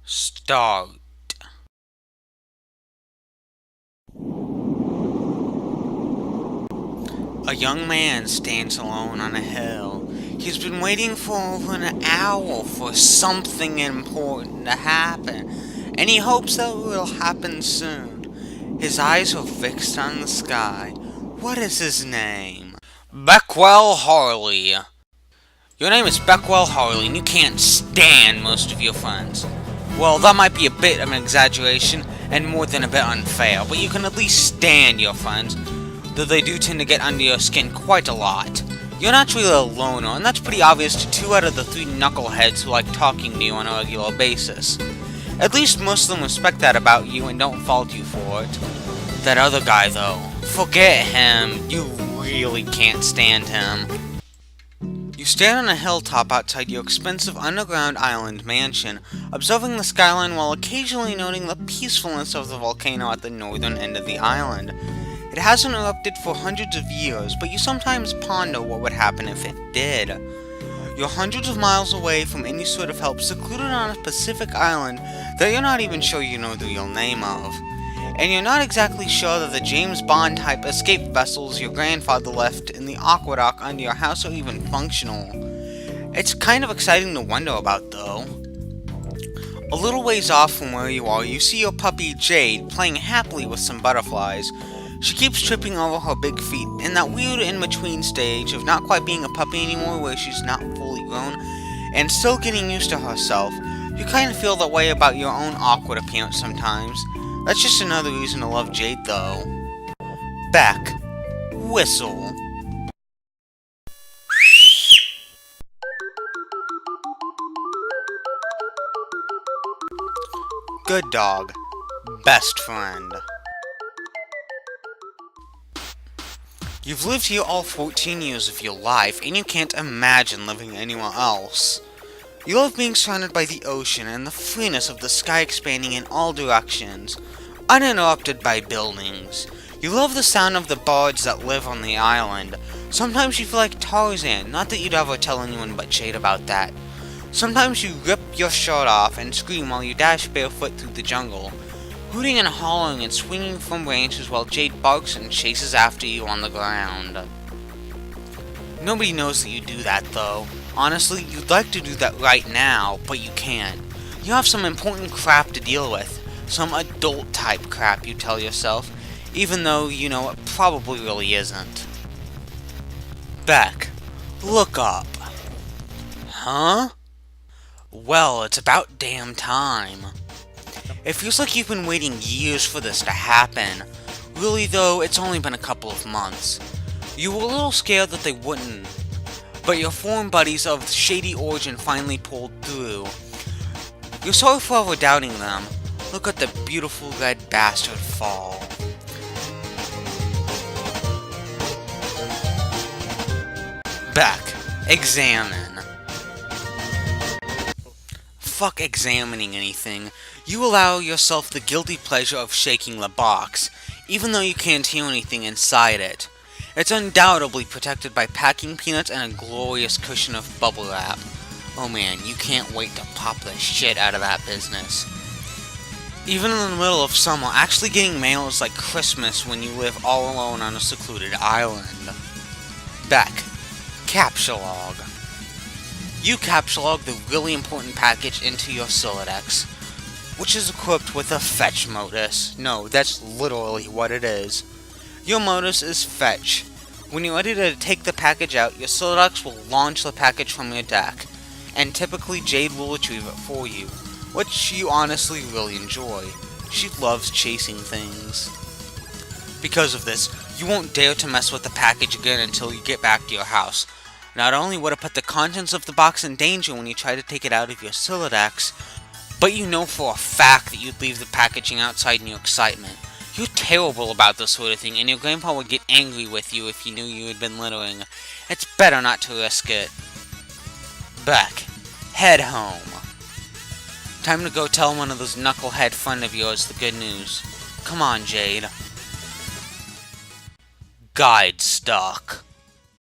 Start. A young man stands alone on a hill. He's been waiting for over an hour for something important to happen, and he hopes that it will happen soon. His eyes are fixed on the sky. What is his name? Beckwell Harley. Your name is Beckwell Harley, and you can't stand most of your friends. Well, that might be a bit of an exaggeration, and more than a bit unfair, but you can at least stand your friends, though they do tend to get under your skin quite a lot. You're naturally a loner, and that's pretty obvious to 2 out of the 3 knuckleheads who like talking to you on a regular basis. At least most of them respect that about you and don't fault you for it. That other guy, though, forget him. You really can't stand him. You stand on a hilltop outside your expensive underground island mansion, observing the skyline while occasionally noting the peacefulness of the volcano at the northern end of the island. It hasn't erupted for hundreds of years, but you sometimes ponder what would happen if it did. You're hundreds of miles away from any sort of help, secluded on a Pacific island that you're not even sure you know the real name of. And you're not exactly sure that the James Bond type escape vessels your grandfather left in the aqueduct under your house are even functional. It's kind of exciting to wonder about, though. A little ways off from where you are, you see your puppy Jade playing happily with some butterflies. She keeps tripping over her big feet, in that weird in-between stage of not quite being a puppy anymore where she's not fully grown, and still getting used to herself. You kind of feel that way about your own awkward appearance sometimes. That's just another reason to love Jade, though. Beck. Whistle. Good dog. Best friend. You've lived here all 14 years of your life, and you can't imagine living anywhere else. You love being surrounded by the ocean and the freeness of the sky expanding in all directions, uninterrupted by buildings. You love the sound of the birds that live on the island. Sometimes you feel like Tarzan, not that you'd ever tell anyone but Jade about that. Sometimes you rip your shirt off and scream while you dash barefoot through the jungle, hooting and hollering and swinging from branches while Jade barks and chases after you on the ground. Nobody knows that you do that, though. Honestly, you'd like to do that right now, but you can't. You have some important crap to deal with. Some adult-type crap, you tell yourself, even though you know it probably really isn't. Beck, look up. Huh? Well, it's about damn time. It feels like you've been waiting years for this to happen. Really, though, it's only been a couple of months. You were a little scared that they wouldn't, but your foreign buddies of shady origin finally pulled through. You're sorry for ever doubting them. Look at the beautiful red bastard fall. Beck, examine. Fuck examining anything. You allow yourself the guilty pleasure of shaking the box, even though you can't hear anything inside it. It's undoubtedly protected by packing peanuts and a glorious cushion of bubble wrap. Oh man, you can't wait to pop the shit out of that business. Even in the middle of summer, actually getting mail is like Christmas when you live all alone on a secluded island. Beck, captchalogue. You captchalogue the really important package into your Silodex, which is equipped with a fetch modus. No, that's literally what it is. Your modus is fetch. When you're ready to take the package out, your Silodex will launch the package from your deck, and typically Jade will retrieve it for you, which you honestly really enjoy. She loves chasing things. Because of this, you won't dare to mess with the package again until you get back to your house. Not only would it put the contents of the box in danger when you try to take it out of your Silodex, but you know for a fact that you'd leave the packaging outside in your excitement. You're terrible about this sort of thing, and your grandpa would get angry with you if he knew you had been littering. It's better not to risk it. Beck, head home. Time to go tell one of those knucklehead friend of yours the good news. Come on, Jade. Guidestuck.